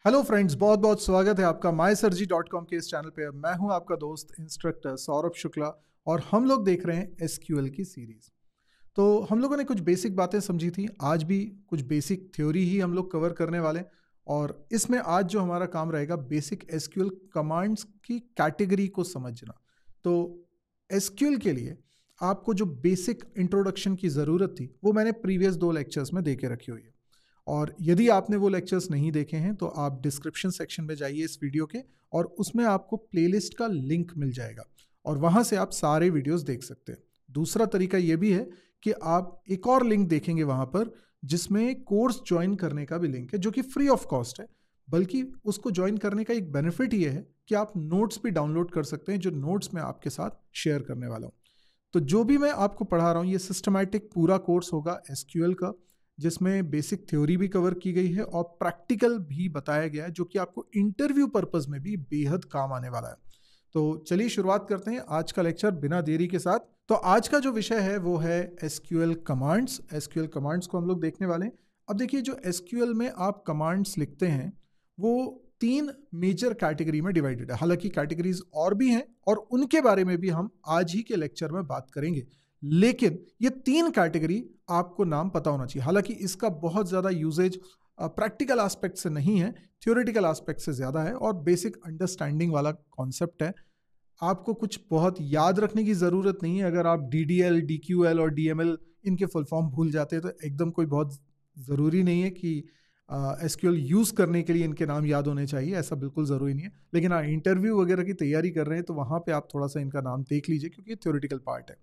Hello friends, बहुत बहुत स्वागत है आपका mysurgery.com के इस चैनल पे। मैं हूं आपका दोस्त इंस्ट्रक्टर सौरभ शुक्ला और हम लोग देख रहे हैं एसक्यूएल की सीरीज। तो हम लोगों ने कुछ बेसिक बातें समझी थी, आज भी कुछ बेसिक थ्योरी ही हम लोग कवर करने वाले हैं। और इसमें आज जो हमारा काम रहेगा बेसिक एसक्यूएल कमांड्स की कैटेगरी को समझना। तो एसक्यूएल के लिए आपको जो बेसिक इंट्रोडक्शन की ज़रूरत थी वो मैंने प्रीवियस 2 लेक्चर्स में दे के रखी हुई है। और यदि आपने वो लेक्चर्स नहीं देखे हैं तो आप डिस्क्रिप्शन सेक्शन में जाइए इस वीडियो के, और उसमें आपको प्लेलिस्ट का लिंक मिल जाएगा और वहाँ से आप सारे वीडियोस देख सकते हैं। दूसरा तरीका ये भी है कि आप एक और लिंक देखेंगे वहाँ पर जिसमें कोर्स ज्वाइन करने का भी लिंक है, जो कि फ्री ऑफ कॉस्ट है। बल्कि उसको ज्वाइन करने का एक बेनिफिट ये है कि आप नोट्स भी डाउनलोड कर सकते हैं, जो नोट्स मैं आपके साथ शेयर करने वाला हूँ। तो जो भी मैं आपको पढ़ा रहा हूँ ये सिस्टमैटिक पूरा कोर्स होगा एसक्यूएल का, जिसमें बेसिक थ्योरी भी कवर की गई है और प्रैक्टिकल भी बताया गया है, जो कि आपको इंटरव्यू पर्पस में भी बेहद काम आने वाला है। तो चलिए शुरुआत करते हैं आज का लेक्चर बिना देरी के साथ। तो आज का जो विषय है वो है एसक्यूएल कमांड्स। एसक्यूएल कमांड्स को हम लोग देखने वाले हैं। अब देखिए, जो एसक्यूएल में आप कमांड्स लिखते हैं वो 3 मेजर कैटेगरी में डिवाइडेड है। हालांकि कैटेगरीज और भी हैं और उनके बारे में भी हम आज ही के लेक्चर में बात करेंगे, लेकिन ये 3 कैटेगरी आपको नाम पता होना चाहिए। हालांकि इसका बहुत ज़्यादा यूजेज प्रैक्टिकल एस्पेक्ट से नहीं है, थ्योरेटिकल एस्पेक्ट से ज़्यादा है और बेसिक अंडरस्टैंडिंग वाला कॉन्सेप्ट है। आपको कुछ बहुत याद रखने की ज़रूरत नहीं है। अगर आप DDL, DQL और DML इनके फुल फॉर्म भूल जाते हैं तो एकदम कोई बहुत ज़रूरी नहीं है कि एसक्यूएल यूज़ करने के लिए इनके नाम याद होने चाहिए, ऐसा बिल्कुल ज़रूरी नहीं है। लेकिन हाँ, इंटरव्यू वगैरह की तैयारी कर रहे हैं तो वहाँ पे आप थोड़ा सा इनका नाम देख लीजिए, क्योंकि थ्योरेटिकल पार्ट है।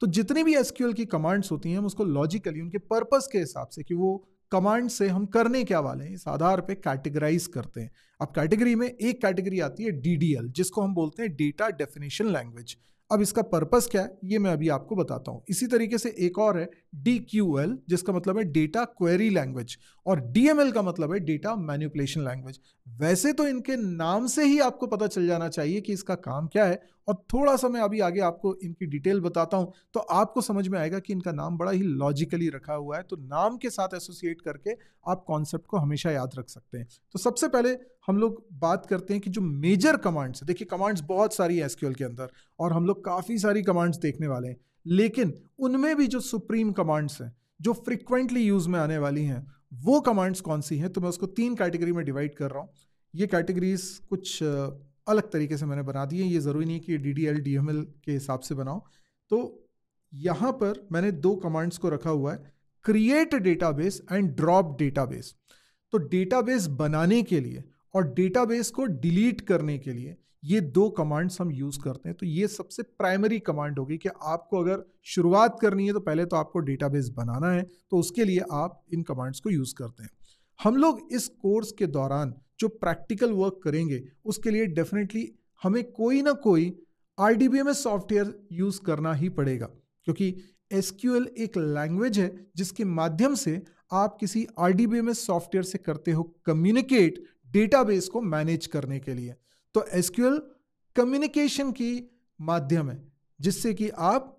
तो जितनी भी एसक्यूएल की कमांड्स होती हैं हम उसको लॉजिकली उनके पर्पस के हिसाब से कि वो कमांड से हम करने क्या वाले हैं इस आधार पे कैटेगराइज करते हैं। अब कैटेगरी में एक कैटेगरी आती है DDL, जिसको हम बोलते हैं डेटा डेफिनेशन लैंग्वेज। अब इसका पर्पस क्या है ये मैं अभी आपको बताता हूं। इसी तरीके से एक और है DQL, जिसका मतलब है डेटा क्वेरी लैंग्वेज, और DML का मतलब है डेटा मैनिपुलेशन लैंग्वेज। वैसे तो इनके नाम से ही आपको पता चल जाना चाहिए कि इसका काम क्या है, और थोड़ा सा मैं अभी आगे आपको इनकी डिटेल बताता हूं तो आपको समझ में आएगा कि इनका नाम बड़ा ही लॉजिकली रखा हुआ है। तो नाम के साथ एसोसिएट करके आप कॉन्सेप्ट को हमेशा याद रख सकते हैं। तो सबसे पहले हम लोग बात करते हैं कि जो मेजर कमांड्स है। देखिए, कमांड्स बहुत सारी है एसक्यूएल के अंदर और हम लोग काफ़ी सारी कमांड्स देखने वाले हैं, लेकिन उनमें भी जो सुप्रीम कमांड्स हैं जो फ्रिक्वेंटली यूज में आने वाली हैं वो कमांड्स कौन सी हैं, तो मैं उसको 3 कैटेगरी में डिवाइड कर रहा हूँ। ये कैटेगरीज कुछ अलग तरीके से मैंने बना दी है, ये ज़रूरी नहीं कि DDL DML के हिसाब से बनाओ। तो यहाँ पर मैंने 2 कमांड्स को रखा हुआ है, create database and drop database. तो डेटाबेस बनाने के लिए और डेटाबेस को डिलीट करने के लिए ये 2 कमांड्स हम यूज़ करते हैं। तो ये सबसे प्राइमरी कमांड होगी कि आपको अगर शुरुआत करनी है तो पहले तो आपको डेटाबेस बनाना है, तो उसके लिए आप इन कमांड्स को यूज़ करते हैं। हम लोग इस कोर्स के दौरान जो प्रैक्टिकल वर्क करेंगे उसके लिए डेफिनेटली हमें कोई ना कोई RDBMS सॉफ्टवेयर यूज़ करना ही पड़ेगा, क्योंकि SQL एक लैंग्वेज है जिसके माध्यम से आप किसी RDBMS सॉफ्टवेयर से करते हो कम्युनिकेट डेटाबेस को मैनेज करने के लिए। तो SQL कम्युनिकेशन की माध्यम है जिससे कि आप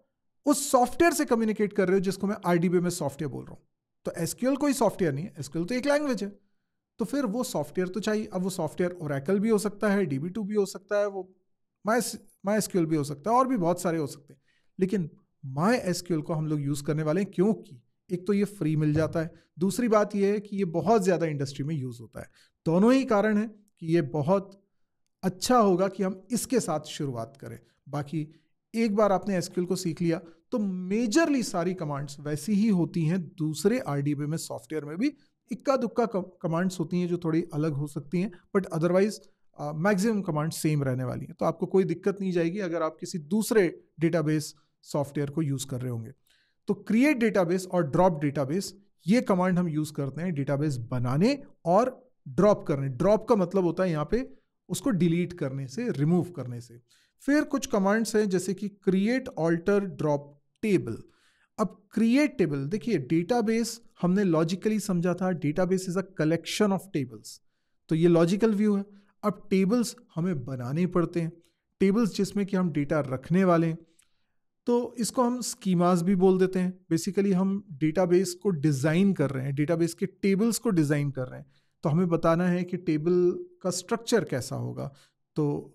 उस सॉफ्टवेयर से कम्युनिकेट कर रहे हो जिसको मैं RDBMS सॉफ्टवेयर बोल रहा हूं। तो SQL कोई सॉफ्टवेयर नहीं है, SQL तो एक लैंग्वेज है। तो फिर वो सॉफ्टवेयर तो चाहिए। अब वो सॉफ्टवेयर Oracle भी हो सकता है, DB2 भी हो सकता है, वो MySQL भी हो सकता है और भी बहुत सारे हो सकते हैं। लेकिन MySQL को हम लोग यूज़ करने वाले हैं क्योंकि एक तो ये फ्री मिल जाता है, दूसरी बात ये है कि ये बहुत ज़्यादा इंडस्ट्री में यूज़ होता है। दोनों ही कारण है कि ये बहुत अच्छा होगा कि हम इसके साथ शुरुआत करें। बाकी एक बार आपने SQL को सीख लिया तो मेजरली सारी कमांड्स वैसी ही होती हैं। दूसरे RDBMS सॉफ्टवेयर में भी इक्का दुक्का कमांड्स होती हैं जो थोड़ी अलग हो सकती हैं, but otherwise maximum commands same रहने वाली हैं। तो आपको कोई दिक्कत नहीं जाएगी अगर आप किसी दूसरे डेटाबेस सॉफ्टवेयर को यूज़ कर रहे होंगे। तो क्रिएट डेटाबेस और ड्रॉप डेटाबेस, ये कमांड हम यूज़ करते हैं डेटाबेस बनाने और ड्रॉप करने। ड्रॉप का मतलब होता है यहाँ पे उसको डिलीट करने से, रिमूव करने से। फिर कुछ कमांड्स हैं जैसे कि क्रिएट, ऑल्टर, ड्रॉप टेबल। अब क्रिएट टेबल, देखिए डेटाबेस हमने लॉजिकली समझा था, database is a collection of tables, तो ये लॉजिकल व्यू है। अब टेबल्स हमें बनाने पड़ते हैं, टेबल्स जिसमें कि हम डेटा रखने वाले हैं, तो इसको हम स्कीमास भी बोल देते हैं। बेसिकली हम डेटाबेस को डिज़ाइन कर रहे हैं, डेटाबेस के टेबल्स को डिज़ाइन कर रहे हैं। तो हमें बताना है कि टेबल का स्ट्रक्चर कैसा होगा, तो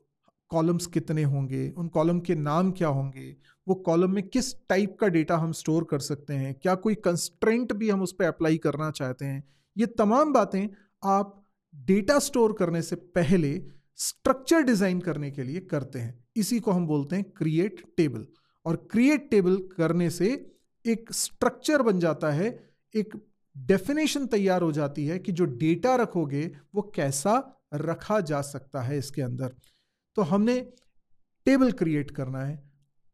कॉलम्स कितने होंगे, उन कॉलम के नाम क्या होंगे, वो कॉलम में किस टाइप का डेटा हम स्टोर कर सकते हैं, क्या कोई कंस्ट्रेंट भी हम उस पर अप्लाई करना चाहते हैं। ये तमाम बातें आप डेटा स्टोर करने से पहले स्ट्रक्चर डिजाइन करने के लिए करते हैं। इसी को हम बोलते हैं क्रिएट टेबल। और क्रिएट टेबल करने से एक स्ट्रक्चर बन जाता है, एक डेफिनेशन तैयार हो जाती है कि जो डेटा रखोगे वो कैसा रखा जा सकता है इसके अंदर। तो हमने टेबल क्रिएट करना है,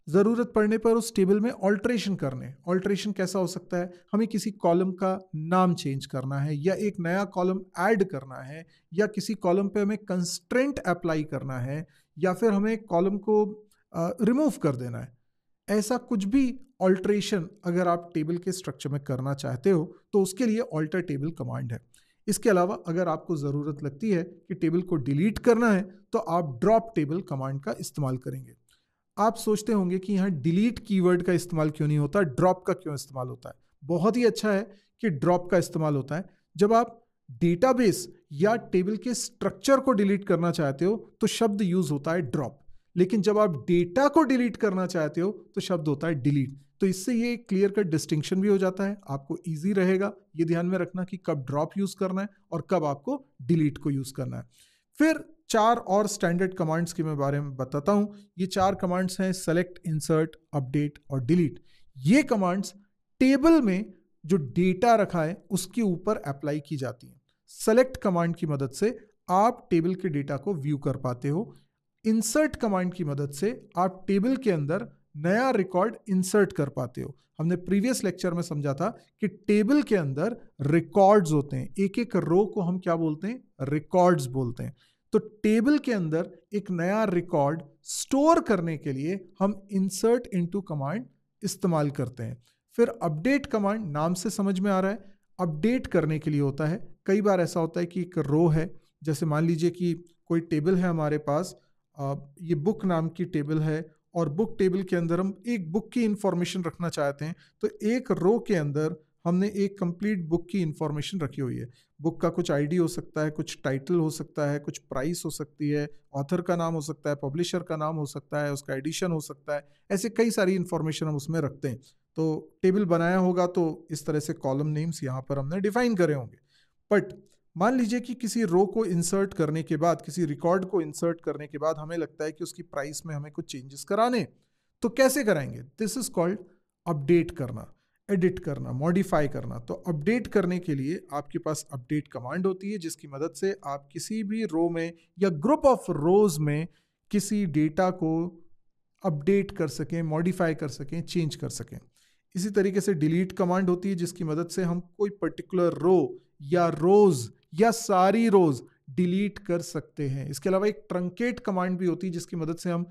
ज़रूरत पड़ने पर उस टेबल में ऑल्ट्रेशन करने। ऑल्ट्रेशन कैसा हो सकता है, हमें किसी कॉलम का नाम चेंज करना है, या एक नया कॉलम ऐड करना है, या किसी कॉलम पे हमें कंस्ट्रेंट अप्लाई करना है, या फिर हमें कॉलम को रिमूव कर देना है। ऐसा कुछ भी ऑल्ट्रेशन अगर आप टेबल के स्ट्रक्चर में करना चाहते हो तो उसके लिए ऑल्टर टेबल कमांड है। इसके अलावा अगर आपको ज़रूरत लगती है कि टेबल को डिलीट करना है तो आप ड्रॉप टेबल कमांड का इस्तेमाल करेंगे। आप सोचते होंगे कि यहाँ डिलीट कीवर्ड का इस्तेमाल क्यों नहीं होता, ड्रॉप का क्यों इस्तेमाल होता है। बहुत ही अच्छा है कि ड्रॉप का इस्तेमाल होता है। जब आप डेटाबेस या टेबल के स्ट्रक्चर को डिलीट करना चाहते हो तो शब्द यूज होता है ड्रॉप, लेकिन जब आप डेटा को डिलीट करना चाहते हो तो शब्द होता है डिलीट। तो इससे ये क्लियर कट डिस्टिंक्शन भी हो जाता है, आपको इजी रहेगा ये ध्यान में रखना कि कब ड्रॉप यूज करना है और कब आपको डिलीट को यूज करना है। फिर 4 और स्टैंडर्ड कमांड्स के मैं बारे में बताता हूं। ये 4 कमांड्स हैं सेलेक्ट, इंसर्ट, अपडेट और डिलीट। ये कमांड्स टेबल में जो डेटा रखा है उसके ऊपर अप्लाई की जाती हैं। सेलेक्ट कमांड की मदद से आप टेबल के डेटा को व्यू कर पाते हो। इंसर्ट कमांड की मदद से आप टेबल के अंदर नया रिकॉर्ड इंसर्ट कर पाते हो। हमने प्रीवियस लेक्चर में समझा था कि टेबल के अंदर रिकॉर्ड्स होते हैं, एक एक रो को हम क्या बोलते हैं, रिकॉर्ड्स बोलते हैं। तो टेबल के अंदर एक नया रिकॉर्ड स्टोर करने के लिए हम इंसर्ट इनटू कमांड इस्तेमाल करते हैं। फिर अपडेट कमांड नाम से समझ में आ रहा है, अपडेट करने के लिए होता है। कई बार ऐसा होता है कि एक रो है, जैसे मान लीजिए कि कोई टेबल है हमारे पास, ये बुक नाम की टेबल है और बुक टेबल के अंदर हम एक बुक की इंफॉर्मेशन रखना चाहते हैं। तो एक रो के अंदर हमने एक कंप्लीट बुक की इंफॉर्मेशन रखी हुई है। बुक का कुछ आईडी हो सकता है, कुछ टाइटल हो सकता है, कुछ प्राइस हो सकती है, ऑथर का नाम हो सकता है, पब्लिशर का नाम हो सकता है, उसका एडिशन हो सकता है। ऐसे कई सारी इंफॉर्मेशन हम उसमें रखते हैं। तो टेबल बनाया होगा तो इस तरह से कॉलम नेम्स यहाँ पर हमने डिफाइन करे होंगे। बट मान लीजिए कि किसी रो को इंसर्ट करने के बाद, किसी रिकॉर्ड को इंसर्ट करने के बाद हमें लगता है कि उसकी प्राइस में हमें कुछ चेंजेस कराने, तो कैसे कराएंगे? दिस इज कॉल्ड अपडेट करना, एडिट करना, मॉडिफाई करना। तो अपडेट करने के लिए आपके पास अपडेट कमांड होती है जिसकी मदद से आप किसी भी रो में या ग्रुप ऑफ रोज में किसी डेटा को अपडेट कर सकें, मॉडिफाई कर सकें, चेंज कर सकें। इसी तरीके से डिलीट कमांड होती है जिसकी मदद से हम कोई पर्टिकुलर रो या रोज या सारी रोज डिलीट कर सकते हैं। इसके अलावा एक ट्रंकेट कमांड भी होती है जिसकी मदद से हम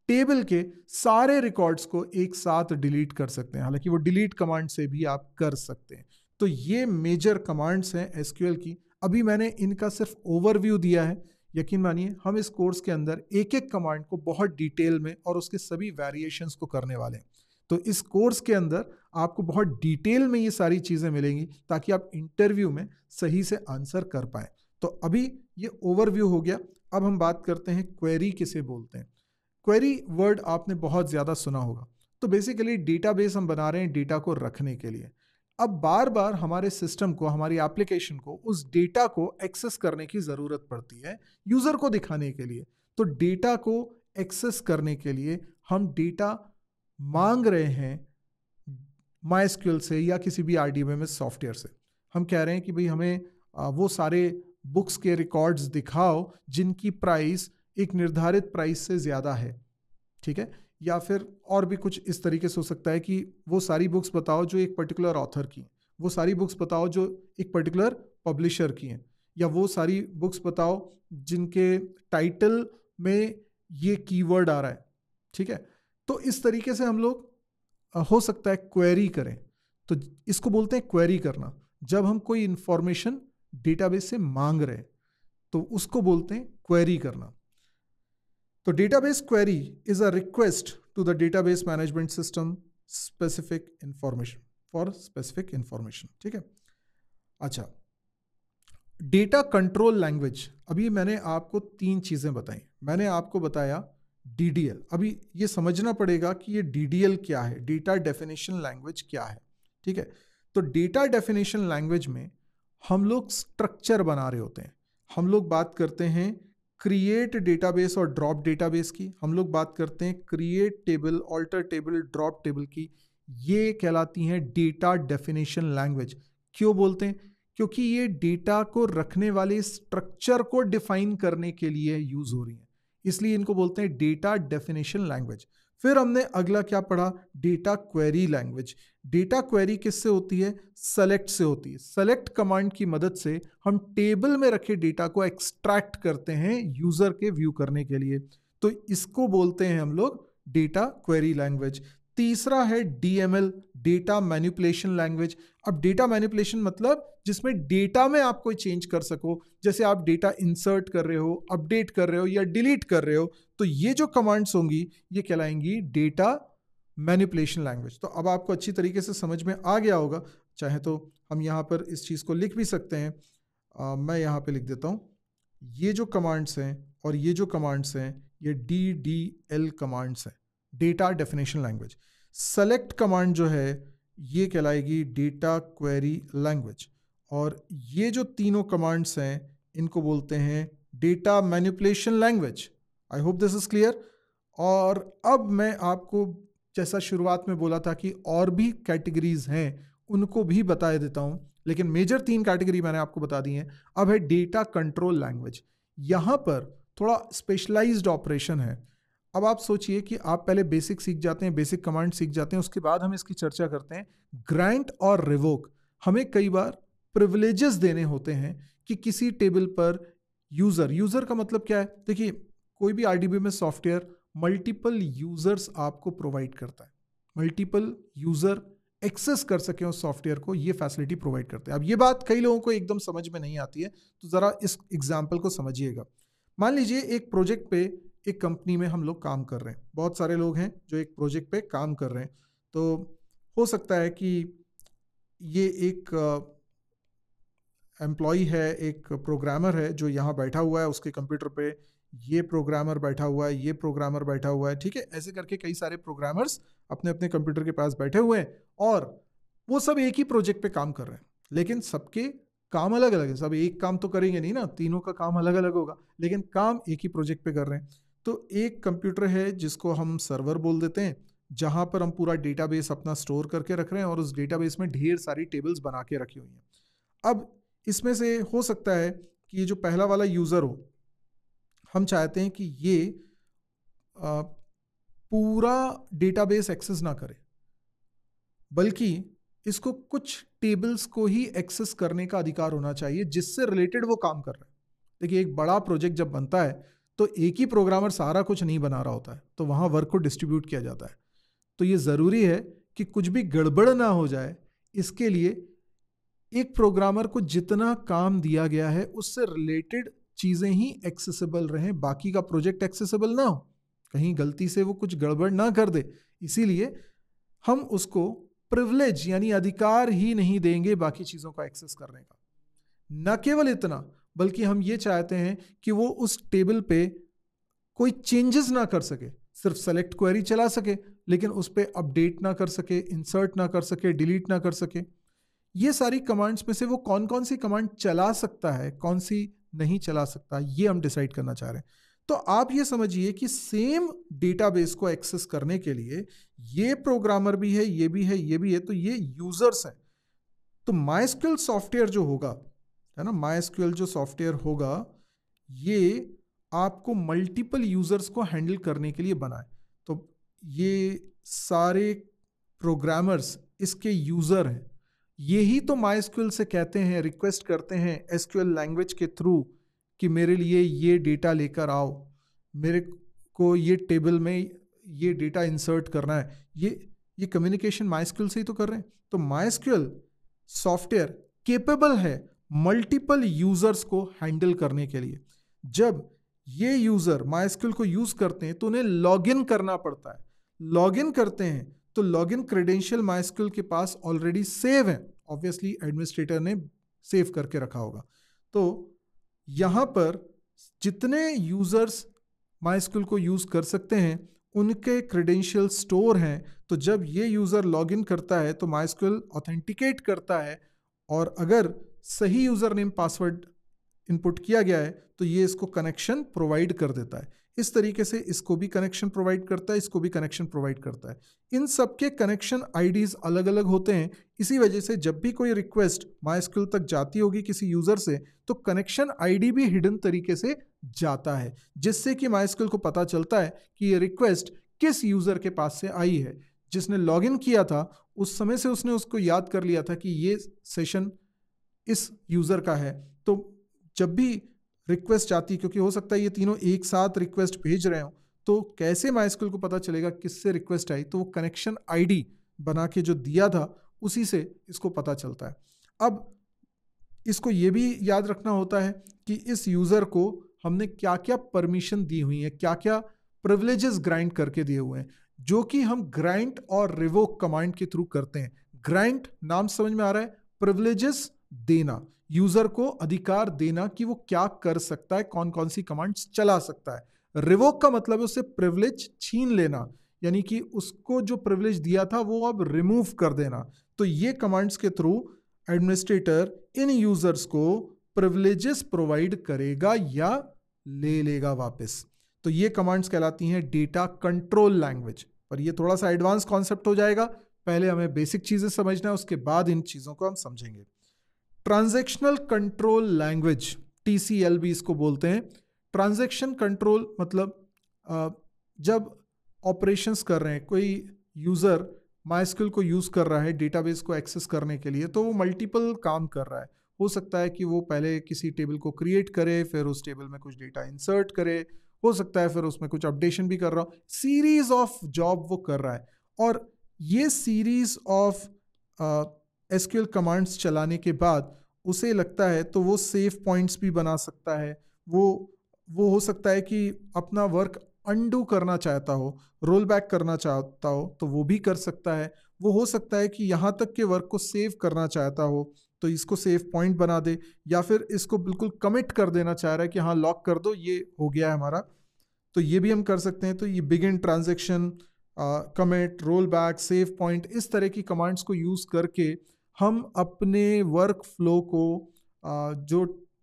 टेबल के सारे रिकॉर्ड्स को एक साथ डिलीट कर सकते हैं। हालांकि वो डिलीट कमांड से भी आप कर सकते हैं। तो ये मेजर कमांड्स हैं एसक्यूएल की। अभी मैंने इनका सिर्फ ओवरव्यू दिया है। यकीन मानिए हम इस कोर्स के अंदर एक एक कमांड को बहुत डिटेल में और उसके सभी वेरिएशंस को करने वाले हैं। तो इस कोर्स के अंदर आपको बहुत डिटेल में ये सारी चीज़ें मिलेंगी ताकि आप इंटरव्यू में सही से आंसर कर पाएं। तो अभी ये ओवरव्यू हो गया। अब हम बात करते हैं क्वेरी किसे बोलते हैं। क्वेरी वर्ड आपने बहुत ज़्यादा सुना होगा। तो बेसिकली डेटाबेस हम बना रहे हैं डेटा को रखने के लिए। अब बार बार हमारे सिस्टम को, हमारी एप्लीकेशन को उस डेटा को एक्सेस करने की ज़रूरत पड़ती है यूज़र को दिखाने के लिए। तो डेटा को एक्सेस करने के लिए हम डेटा मांग रहे हैं MySQL से या किसी भी RDBMS सॉफ्टवेयर से। हम कह रहे हैं कि भाई हमें वो सारे बुक्स के रिकॉर्ड्स दिखाओ जिनकी प्राइस एक निर्धारित प्राइस से ज़्यादा है, ठीक है। या फिर और भी कुछ इस तरीके से हो सकता है कि वो सारी बुक्स बताओ जो एक पर्टिकुलर ऑथर की हैं, वो सारी बुक्स बताओ जो एक पर्टिकुलर पब्लिशर की हैं, या वो सारी बुक्स बताओ जिनके टाइटल में ये कीवर्ड आ रहा है, ठीक है। तो इस तरीके से हम लोग हो सकता है क्वेरी करें। तो इसको बोलते हैं क्वेरी करना। जब हम कोई इंफॉर्मेशन डेटाबेस से मांग रहे हैं तो उसको बोलते हैं क्वेरी करना। तो database query is a request to the database management system specific information, for specific information, ठीक है। अच्छा, डेटा कंट्रोल लैंग्वेज, अभी मैंने आपको 3 चीज़ें बताई। मैंने आपको बताया DDL, अभी ये समझना पड़ेगा कि ये DDL क्या है, डेटा डेफिनेशन लैंग्वेज क्या है, ठीक है। तो डेटा डेफिनेशन लैंग्वेज में हम लोग स्ट्रक्चर बना रहे होते हैं। हम लोग बात करते हैं क्रिएट डेटाबेस और ड्रॉप डेटाबेस की, हम लोग बात करते हैं create table, alter table, drop table की। ये कहलाती हैं डेटा डेफिनेशन लैंग्वेज। क्यों बोलते हैं? क्योंकि ये डेटा को रखने वाले स्ट्रक्चर को डिफाइन करने के लिए यूज हो रही है, इसलिए इनको बोलते हैं डेटा डेफिनेशन लैंग्वेज। फिर हमने अगला क्या पढ़ा? Data query language. Data query किससे होती है? सेलेक्ट से होती है। सेलेक्ट कमांड की मदद से हम टेबल में रखे डेटा को एक्सट्रैक्ट करते हैं यूजर के व्यू करने के लिए, तो इसको बोलते हैं हम लोग डेटा क्वेरी लैंग्वेज। तीसरा है DML, डेटा मैनिपुलेशन लैंग्वेज। अब डेटा मैनिपुलेशन मतलब जिसमें डेटा में आप कोई चेंज कर सको, जैसे आप डेटा इंसर्ट कर रहे हो, अपडेट कर रहे हो या डिलीट कर रहे हो, तो ये जो कमांड्स होंगी ये कहलाएंगी डेटा मैनिपुलेशन लैंग्वेज। तो अब आपको अच्छी तरीके से समझ में आ गया होगा। चाहे तो हम यहाँ पर इस चीज़ को लिख भी सकते हैं। मैं यहाँ पे लिख देता हूँ, ये जो कमांड्स हैं और ये जो कमांड्स हैं ये DDL कमांड्स हैं, data definition language. Select command जो है ये कहलाएगी डेटा क्वेरी लैंग्वेज, और ये जो तीनों कमांड्स हैं इनको बोलते हैं data manipulation language. I hope this is clear. और अब मैं आपको जैसा शुरुआत में बोला था कि और भी कैटेगरीज हैं उनको भी बता देता हूं, लेकिन मेजर 3 कैटेगरी मैंने आपको बता दी हैं। अब है डेटा कंट्रोल लैंग्वेज। यहां पर थोड़ा स्पेशलाइज्ड ऑपरेशन है। अब आप सोचिए कि आप पहले बेसिक सीख जाते हैं, बेसिक कमांड सीख जाते हैं, उसके बाद हम इसकी चर्चा करते हैं। ग्रांट और रिवोक, हमें कई बार प्रिविलेजेस देने होते हैं कि किसी टेबल पर यूजर का मतलब क्या है? देखिए, कोई भी RDB में सॉफ्टवेयर मल्टीपल यूजर्स आपको प्रोवाइड करता है, मल्टीपल यूजर एक्सेस कर सके उस सॉफ्टवेयर को, ये फैसिलिटी प्रोवाइड करते हैं। अब ये बात कई लोगों को एकदम समझ में नहीं आती है, तो ज़रा इस एग्जाम्पल को समझिएगा। मान लीजिए एक प्रोजेक्ट पे, एक कंपनी में हम लोग काम कर रहे हैं, बहुत सारे लोग हैं जो एक प्रोजेक्ट पे काम कर रहे हैं। तो हो सकता है कि ये एक एम्प्लॉय है, एक प्रोग्रामर है जो यहाँ बैठा हुआ है, उसके कंप्यूटर पे ये प्रोग्रामर बैठा हुआ है, ये प्रोग्रामर बैठा हुआ है, ठीक है। ऐसे करके कई सारे प्रोग्रामर्स अपने अपने कंप्यूटर के पास बैठे हुए हैं और वो सब एक ही प्रोजेक्ट पे काम कर रहे हैं, लेकिन सबके काम अलग अलग है। सब एक काम तो करेंगे नहीं ना, तीनों का काम अलग अलग होगा, लेकिन काम एक ही प्रोजेक्ट पे कर रहे हैं। तो एक कंप्यूटर है जिसको हम सर्वर बोल देते हैं, जहाँ पर हम पूरा डेटाबेस अपना स्टोर करके रख रहे हैं और उस डेटाबेस में ढेर सारी टेबल्स बना के रखी हुई हैं। अब इसमें से हो सकता है कि ये जो पहला वाला यूज़र हो, हम चाहते हैं कि ये पूरा डेटाबेस एक्सेस ना करे, बल्कि इसको कुछ टेबल्स को ही एक्सेस करने का अधिकार होना चाहिए जिससे रिलेटेड वो काम कर रहा है। देखिए, एक बड़ा प्रोजेक्ट जब बनता है तो एक ही प्रोग्रामर सारा कुछ नहीं बना रहा होता है, तो वहाँ वर्क को डिस्ट्रीब्यूट किया जाता है। तो ये ज़रूरी है कि कुछ भी गड़बड़ ना हो जाए, इसके लिए एक प्रोग्रामर को जितना काम दिया गया है उससे रिलेटेड चीज़ें ही एक्सेसिबल रहें, बाकी का प्रोजेक्ट एक्सेसिबल ना हो, कहीं गलती से वो कुछ गड़बड़ ना कर दे। इसीलिए हम उसको प्रिविलेज यानी अधिकार ही नहीं देंगे बाकी चीज़ों का एक्सेस करने का। न केवल इतना, बल्कि हम ये चाहते हैं कि वो उस टेबल पे कोई चेंजेस ना कर सके, सिर्फ सेलेक्ट क्वेरी चला सके, लेकिन उस पर अपडेट ना कर सके, इंसर्ट ना कर सके, डिलीट ना कर सके। ये सारी कमांड्स में से वो कौन कौन सी कमांड चला सकता है, कौन सी नहीं चला सकता, ये हम डिसाइड करना चाह रहे हैं। तो आप ये समझिए कि सेम डेटाबेस को एक्सेस करने के लिए ये प्रोग्रामर भी है, ये भी है, ये भी है, तो ये यूजर्स हैं। तो MySQL सॉफ्टवेयर जो होगा, है ना, MySQL जो सॉफ्टवेयर होगा, ये आपको मल्टीपल यूजर्स को हैंडल करने के लिए बना है। तो ये सारे प्रोग्रामर्स इसके यूजर हैं। यही तो MySQL से कहते हैं, रिक्वेस्ट करते हैं SQL लैंग्वेज के थ्रू कि मेरे लिए ये डेटा लेकर आओ, मेरे को ये टेबल में ये डेटा इंसर्ट करना है। ये कम्युनिकेशन MySQL से ही तो कर रहे हैं। तो MySQL सॉफ्टवेयर केपेबल है मल्टीपल यूजर्स को हैंडल करने के लिए। जब ये यूजर MySQL को यूज करते हैं तो उन्हें लॉगिन करना पड़ता है। लॉगिन करते हैं तो लॉगिन क्रेडेंशियल MySQL के पास ऑलरेडी सेव है, ऑब्वियसली एडमिनिस्ट्रेटर ने सेव करके रखा होगा। तो यहाँ पर जितने यूज़र्स MySQL को यूज़ कर सकते हैं उनके क्रेडेंशियल स्टोर हैं। तो जब ये यूज़र लॉगिन करता है तो MySQL ऑथेंटिकेट करता है, और अगर सही यूज़र नेम पासवर्ड इनपुट किया गया है तो ये इसको कनेक्शन प्रोवाइड कर देता है। इस तरीके से इसको भी कनेक्शन प्रोवाइड करता है, इसको भी कनेक्शन प्रोवाइड करता है। इन सब के कनेक्शन आईडीज अलग अलग होते हैं। इसी वजह से जब भी कोई रिक्वेस्ट MySQL तक जाती होगी किसी यूज़र से तो कनेक्शन आईडी भी हिडन तरीके से जाता है, जिससे कि MySQL को पता चलता है कि ये रिक्वेस्ट किस यूज़र के पास से आई है। जिसने लॉगिन किया था उस समय से उसने उसको याद कर लिया था कि ये सेशन इस यूज़र का है। तो जब भी रिक्वेस्ट आती, क्योंकि हो सकता है ये तीनों एक साथ रिक्वेस्ट भेज रहे हो, तो कैसे MySQL को पता चलेगा किससे रिक्वेस्ट आई? तो वो कनेक्शन आईडी बना के जो दिया था उसी से इसको पता चलता है। अब इसको ये भी याद रखना होता है कि इस यूज़र को हमने क्या क्या परमिशन दी हुई है, क्या क्या प्रिविलेजेस ग्रांट करके दिए हुए हैं, जो कि हम ग्रांट और रिवोक कमांड के थ्रू करते हैं। ग्रांट नाम समझ में आ रहा है, प्रिविलेजेस देना, यूजर को अधिकार देना कि वो क्या कर सकता है, कौन कौन सी कमांड्स चला सकता है। रिवोक का मतलब है उससे प्रिविलेज छीन लेना, यानी कि उसको जो प्रिविलेज दिया था वो अब रिमूव कर देना। तो ये कमांड्स के थ्रू एडमिनिस्ट्रेटर इन यूजर्स को प्रिविलेजेस प्रोवाइड करेगा या ले लेगा वापस। तो ये कमांड्स कहलाती हैं डेटा कंट्रोल लैंग्वेज। पर ये थोड़ा सा एडवांस कॉन्सेप्ट हो जाएगा, पहले हमें बेसिक चीजें समझना है, उसके बाद इन चीजों को हम समझेंगे। ट्रांजैक्शनल कंट्रोल लैंग्वेज, TCL भी इसको बोलते हैं। ट्रांजैक्शन कंट्रोल मतलब जब ऑपरेशंस कर रहे हैं, कोई यूज़र MySQL को यूज़ कर रहा है डेटाबेस को एक्सेस करने के लिए, तो वो मल्टीपल काम कर रहा है। हो सकता है कि वो पहले किसी टेबल को क्रिएट करे, फिर उस टेबल में कुछ डेटा इंसर्ट करे, हो सकता है फिर उसमें कुछ अपडेशन भी कर रहा हो, सीरीज ऑफ जॉब वो कर रहा है। और ये सीरीज ऑफ SQL कमांड्स चलाने के बाद उसे लगता है तो वो सेव पॉइंट्स भी बना सकता है। वो हो सकता है कि अपना वर्क अनडू करना चाहता हो, रोल बैक करना चाहता हो तो वो भी कर सकता है। वो हो सकता है कि यहाँ तक के वर्क को सेव करना चाहता हो तो इसको सेव पॉइंट बना दे, या फिर इसको बिल्कुल कमिट कर देना चाह रहा है कि हाँ लॉक कर दो, ये हो गया है हमारा, तो ये भी हम कर सकते हैं। तो ये begin transaction, commit, roll back, save point, इस तरह की कमांड्स को यूज़ करके हम अपने वर्क फ्लो को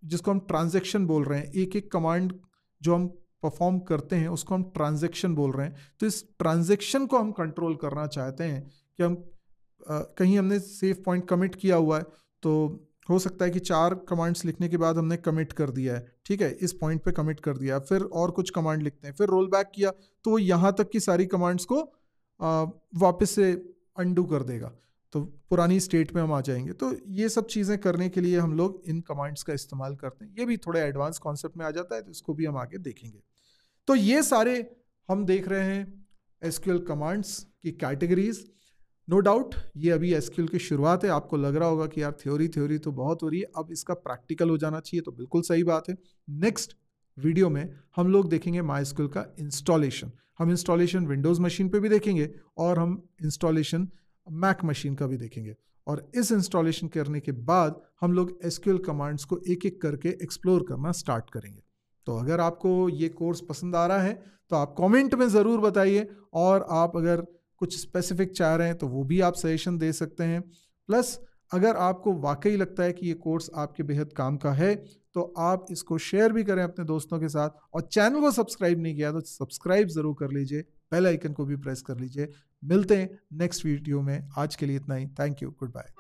जिसको हम ट्रांजैक्शन बोल रहे हैं, एक एक कमांड जो हम परफॉर्म करते हैं उसको हम ट्रांजैक्शन बोल रहे हैं। तो इस ट्रांजैक्शन को हम कंट्रोल करना चाहते हैं कि हम कहीं हमने सेव पॉइंट कमिट किया हुआ है, तो हो सकता है कि 4 कमांड्स लिखने के बाद हमने कमिट कर दिया है, ठीक है, इस पॉइंट पे कमिट कर दिया, फिर और कुछ कमांड लिखते हैं, फिर रोल बैक किया, तो वो यहाँ तक की सारी कमांड्स को वापस से अनडू कर देगा, तो पुरानी स्टेट में हम आ जाएंगे। तो ये सब चीज़ें करने के लिए हम लोग इन कमांड्स का इस्तेमाल करते हैं। ये भी थोड़ा एडवांस कॉन्सेप्ट में आ जाता है, तो इसको भी हम आगे देखेंगे। तो ये सारे हम देख रहे हैं SQL कमांड्स की कैटेगरीज। नो डाउट ये अभी SQL की शुरुआत है। आपको लग रहा होगा कि यार थ्योरी तो बहुत हो रही है, अब इसका प्रैक्टिकल हो जाना चाहिए, तो बिल्कुल सही बात है। नेक्स्ट वीडियो में हम लोग देखेंगे MySQL का इंस्टॉलेशन। हम इंस्टॉलेशन विंडोज़ मशीन पे भी देखेंगे और हम इंस्टॉलेशन मैक मशीन का भी देखेंगे, और इस इंस्टॉलेशन करने के बाद हम लोग SQL कमांड्स को एक एक करके एक्सप्लोर करना स्टार्ट करेंगे। तो अगर आपको ये कोर्स पसंद आ रहा है तो आप कमेंट में ज़रूर बताइए, और आप अगर कुछ स्पेसिफिक चाह रहे हैं तो वो भी आप सजेशन दे सकते हैं। प्लस अगर आपको वाकई लगता है कि ये कोर्स आपके बेहद काम का है तो आप इसको शेयर भी करें अपने दोस्तों के साथ, और चैनल को सब्सक्राइब नहीं किया तो सब्सक्राइब ज़रूर कर लीजिए, बेल आइकन को भी प्रेस कर लीजिए। मिलते हैं नेक्स्ट वीडियो में, आज के लिए इतना ही। Thank you, good bye.